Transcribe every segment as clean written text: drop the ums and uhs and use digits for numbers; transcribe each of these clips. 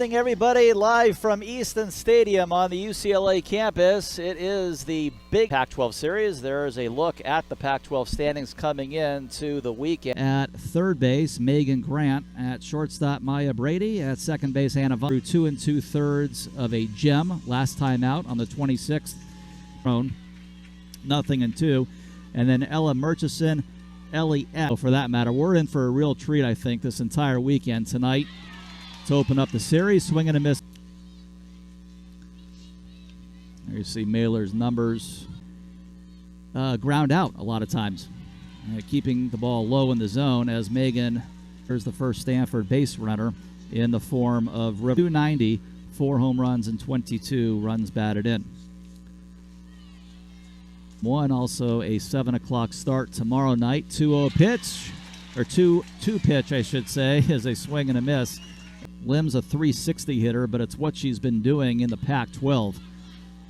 evening, everybody. Live from Easton Stadium on the UCLA campus. It is the big Pac-12 series. There is a look at the Pac-12 standings coming into the weekend. At third base, Megan Grant. At shortstop, Maya Brady. At second base, Anna Vaughn. Through 2 2/3 of a gem. Last time out on the 26th. 0-2. And then Ella Murchison, Ellie F. For that matter, we're in for a real treat, I think, this entire weekend tonight to open up the series. Swing and a miss. There you see Mailer's numbers. Ground out a lot of times. Keeping the ball low in the zone as Megan, here's the first Stanford base runner in the form of 290, 4 home runs and 22 runs batted in. Also a 7 o'clock start tomorrow night. 2-0 pitch, or 2-2 pitch, I should say, is a swing and a miss. Lim's a 360 hitter, but it's what she's been doing in the Pac-12.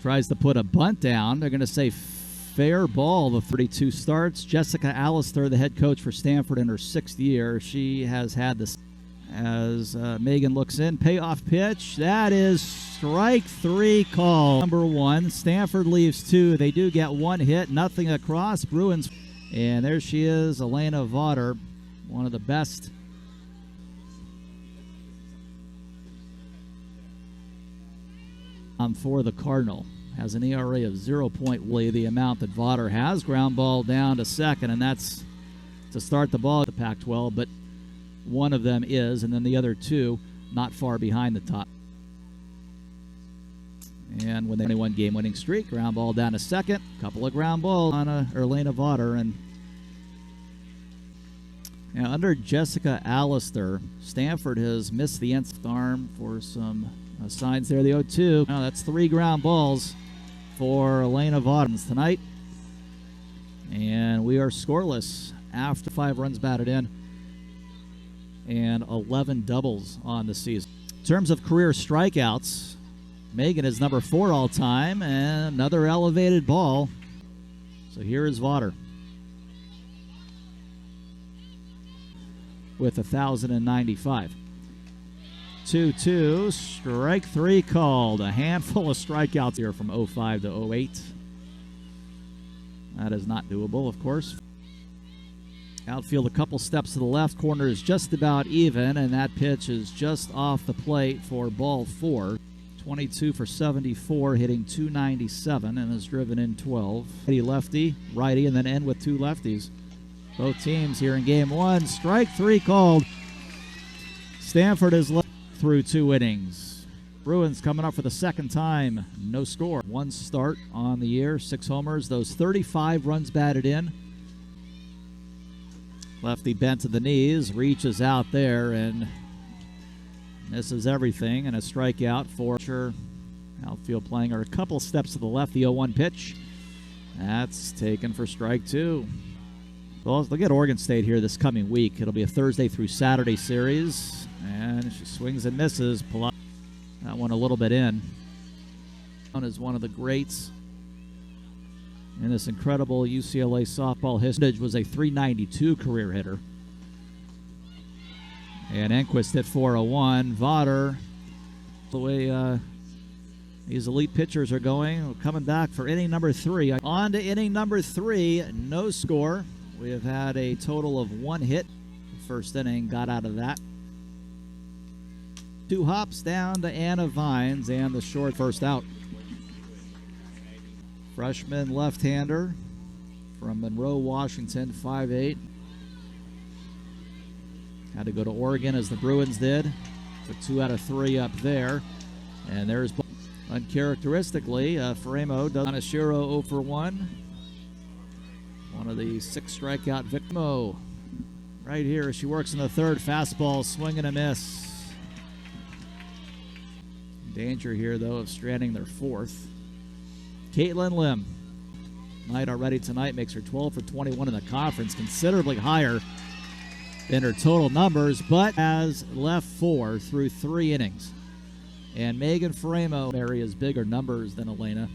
Tries to put a bunt down. They're going to say fair ball. The 32 starts. Jessica Allister, the head coach for Stanford in her 6th year. She has had this. As Megan looks in, payoff pitch. That is strike 3 call. Number 1. Stanford leaves 2. They do get 1 hit, nothing across. Bruins. And there she is, Elena Vaughter, one of the best. For the Cardinal. Has an ERA of 0.1, the amount that Vaughter has. Ground ball down to second, and that's to start the ball at the Pac-12, but one of them is, and then the other 2 not far behind the top. And when they 21 game-winning streak, ground ball down to second, couple of ground balls on Elena Vaughter. And under Jessica Allister, Stanford has missed the nth arm for some signs there. The 0-2. Now that's 3 ground balls for Elena Vaughter tonight. And we are scoreless after 5 runs batted in and 11 doubles on the season. In terms of career strikeouts, Megan is number 4 all time, and another elevated ball. So here is Vaughter with 1,095. 2-2, strike 3 called. A handful of strikeouts here from 05 to 08. That is not doable, of course. Outfield a couple steps to the left. Corner is just about even, and that pitch is just off the plate for ball 4. 22 for 74, hitting 297, and has driven in 12. Lefty, righty, and then end with 2 lefties. Both teams here in game 1. Strike 3 called. Stanford is left through 2 innings. Bruins coming up for the 2nd time. No score. 1 start on the year, 6 homers. Those 35 runs batted in. Lefty bent to the knees, reaches out there, and misses everything. And a strikeout for outfield playing her a couple steps to the left. The 0-1 pitch. That's taken for strike 2. Well, look at Oregon State here this coming week. It'll be a Thursday through Saturday series. And she swings and misses. That one a little bit in. Is one of the greats in this incredible UCLA softball history. Was a 392 career hitter. And Enquist hit 401. Vaughter, the way these elite pitchers are going, coming back for inning number 3. On to inning number 3, no score. We have had a total of 1 hit. The first inning got out of that. 2 hops down to Anna Vines and the short first out. Freshman left-hander from Monroe, Washington, 5'8". Had to go to Oregon as the Bruins did. Took 2 out of 3 up there. And there's uncharacteristically, Faremo does Anashiro 0 for 1. One of the 6 strikeout victims. Right here as she works in the 3rd. Fastball, swing and a miss. Danger here, though, of stranding their 4th. Caitlin Lim, night already tonight, makes her 12 for 21 in the conference, considerably higher than her total numbers, but has left 4 through 3 innings. And Megan Faremo has bigger numbers than Elena.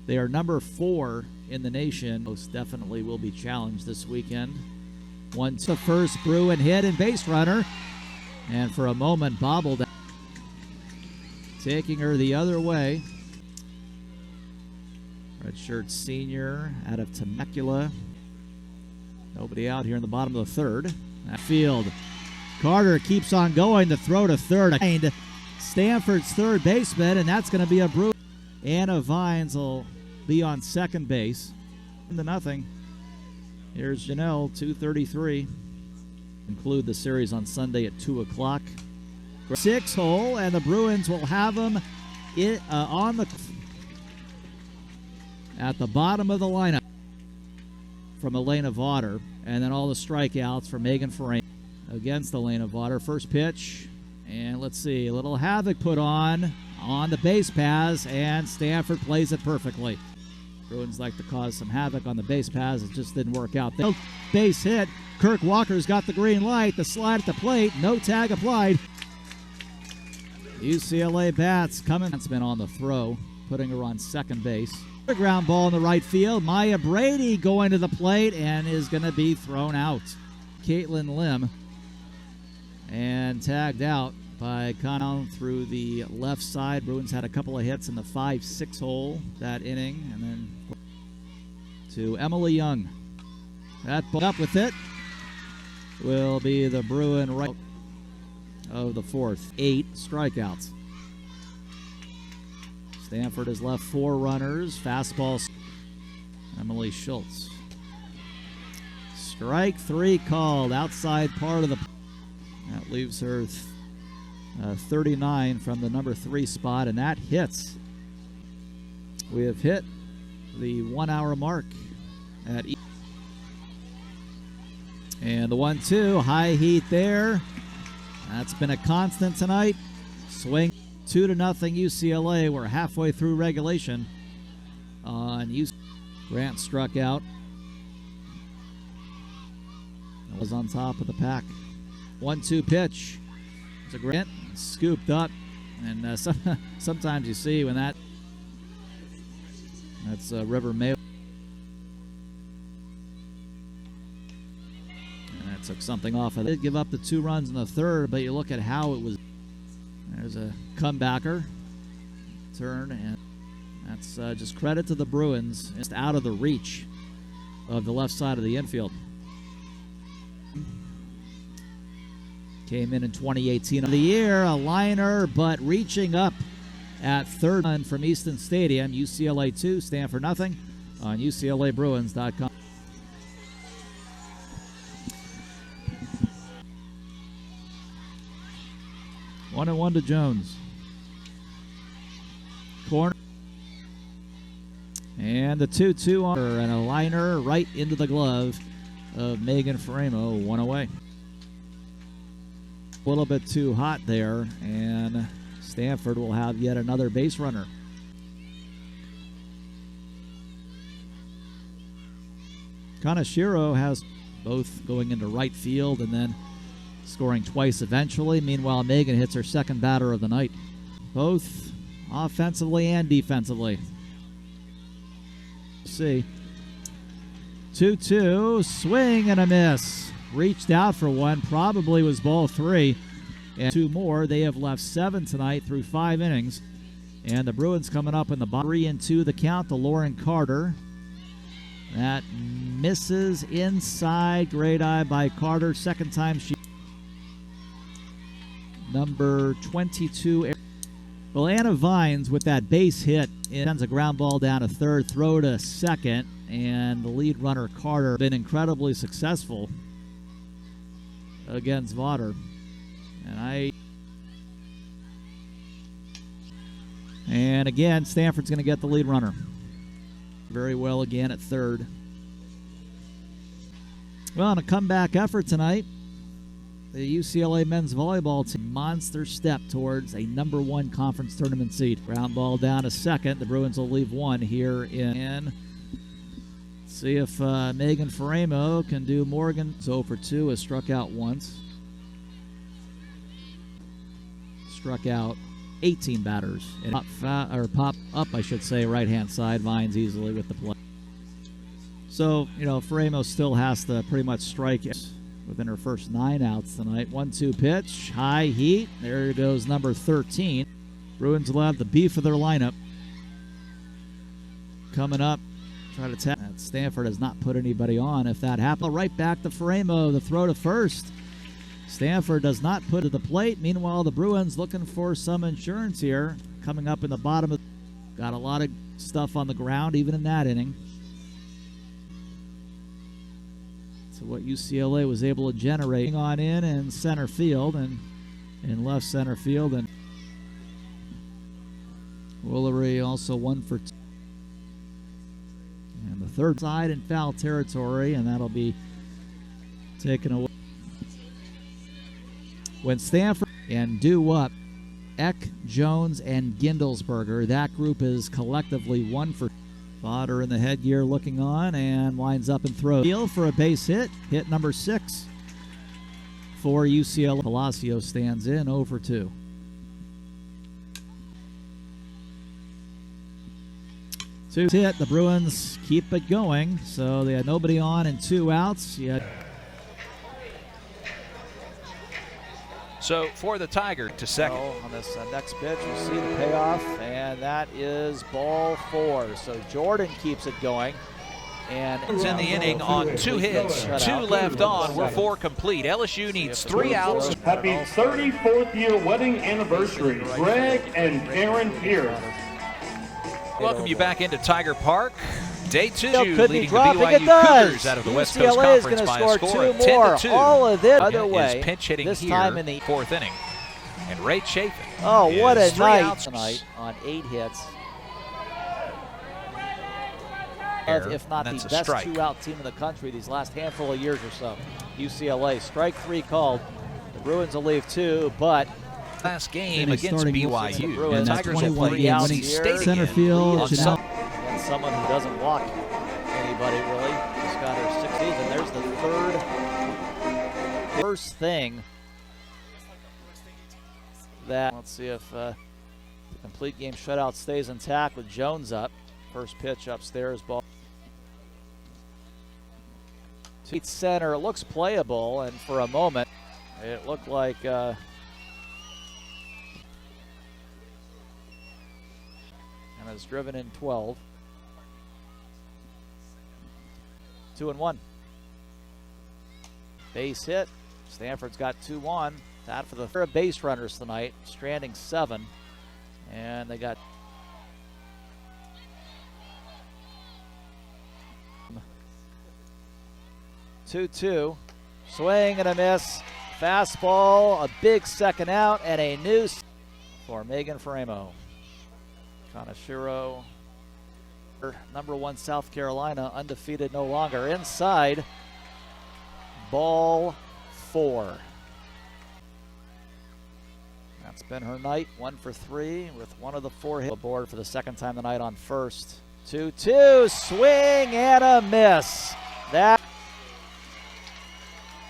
They are number 4 in the nation. Most definitely will be challenged this weekend. 1-2 first, Bruin hit and base runner, and for a moment bobbled. taking her the other way. Redshirt senior out of Temecula. Nobody out here in the bottom of the third. That field. Carter keeps on going. The throw to third. Stanford's third baseman, and that's going to be a Bruin. Anna Vines will be on second base. 1-0. Here's Janelle, 2:33. Conclude the series on Sunday at 2 o'clock. 6-hole, and the Bruins will have them at the bottom of the lineup from Elena Vaughter, and then all the strikeouts for Megan Ferrand against Elena Vaughter. First pitch, and let's see, a little havoc put on the base paths, and Stanford plays it perfectly. Bruins like to cause some havoc on the base paths. It just didn't work out. Base hit. Kirk Walker's got the green light. The slide at the plate. No tag applied. UCLA bats coming. Been on the throw, putting her on second base. Ground ball in the right field. Maya Brady going to the plate and is going to be thrown out. Caitlin Lim, and tagged out by Connell through the left side. Bruins had a couple of hits in the 5-6 hole that inning, and then to Emily Young. That up with it will be the Bruin right of the fourth. 8 strikeouts. Stanford has left 4 runners. Fastball. Emily Schultz. Strike 3 called. Outside part of the. That leaves her 39 from the number 3 spot, and that hits. We have hit the 1 hour mark at and the 1-2, high heat there. That's been a constant tonight. Swing 2-0 UCLA. We're halfway through regulation. Grant struck out. Was on top of the pack. 1-2 pitch. It's a Grant scooped up, and sometimes you see when that's River May. And that took something off of it. Did give up the 2 runs in the third, but you look at how it was. There's a comebacker turn, and that's just credit to the Bruins. Just out of the reach of the left side of the infield. Came in 2018 of the year, a liner, but reaching up at third from Easton Stadium. UCLA 2, Stanford nothing on UCLABruins.com. One and 1 to Jones. Corner. And the 2-2 on her, and a liner right into the glove of Megan Faremo, 1 away. A little bit too hot there, and Stanford will have yet another base runner. Kaneshiro has both going into right field and then scoring twice eventually. Meanwhile, Megan hits her second batter of the night, both offensively and defensively. Let's see. 2-2, swing and a miss. Reached out for one, probably was ball 3. And 2 more. They have left 7 tonight through 5 innings. And the Bruins coming up in the bottom. 3-2 the count to Lauren Carter. That misses inside. Great eye by Carter. Second time she. Number 22. Well, Anna Vines with that base hit sends a ground ball down to third, throw to second, and the lead runner Carter been incredibly successful against Vaughter. And again, Stanford's going to get the lead runner. Very well again at third. Well, in a comeback effort tonight, the UCLA men's volleyball team monster step towards a number 1 conference tournament seed. Ground ball down to second. The Bruins will leave 1 here in. See if Megan Faremo can do Morgan. 0 for 2, has struck out once. Struck out 18 batters. And pop up, I should say, right-hand side. Vines easily with the play. So, Faremo still has to pretty much strike within her first 9 outs tonight. 1-2 pitch, high heat. There goes number 13. Bruins will have the beef of their lineup. Coming up, try to tap. Stanford has not put anybody on. If that happens, right back to Faremo, the throw to first. Stanford does not put to the plate. Meanwhile, the Bruins looking for some insurance here. Coming up in the bottom of, got a lot of stuff on the ground even in that inning. So what UCLA was able to generate on in center field and in left center field, and Woolery also 1 for 2. And the third side in foul territory, and that'll be taken away. When Stanford and due up Eck, Jones, and Gindelsberger, that group is collectively 1 for 2. Fodder in the headgear looking on and lines up and throws. Field for a base hit. Hit number 6 for UCLA. Palacio stands in 0 for 2. Two hit. The Bruins keep it going. So they had nobody on and 2 outs. Yet. So for the Tiger to second. On this next pitch, you see the payoff, and that is ball 4. So Jordan keeps it going. And It's in the inning on 2 hits, 2 left on. We're 4 complete. LSU needs 3 outs. Happy 34th year wedding anniversary, Greg and Karen Pierce. Welcome you back into Tiger Park. Day 2, could leading be the dropping. BYU It does. Cougars out of the West Coast UCLA is Conference going to by a score score 2 of 10 more. to 2. All of it other Is way. pinch hitting this here, time in the 4th inning. And Ray Chafin. Oh, what a 3 night outs tonight on 8 hits. If not the best strike. 2-out team in the country these last handful of years or so. UCLA, strike 3 called. The Bruins will leave 2, but last game against BYU. And that Tigers will 21 play game NC winning State center again field. on Janelle. and someone who doesn't walk anybody really. Just got her 6th season. There's the first thing that, let's see if the complete game shutout stays intact with Jones up. First pitch upstairs, ball. To center, it looks playable, and for a moment, it looked like and has driven in 12. 2-1. Base hit. Stanford's got 2 on. That for the third base runners tonight. Stranding 7. And they got 2-2. Swing and a miss. Fastball, a big second out, and a noose for Megan Faremo. Kanashiro, number 1 South Carolina, undefeated no longer. Inside, ball 4. That's been her night, 1 for 3 with 1 of the 4 hits. Aboard for the second time tonight on first. 2-2, swing and a miss. That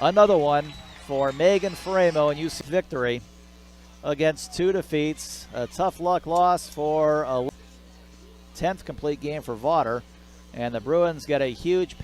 another one for Megan Faremo and UC victory against 2 defeats. A tough luck loss for a 10th complete game for Vaughter, and the Bruins get a huge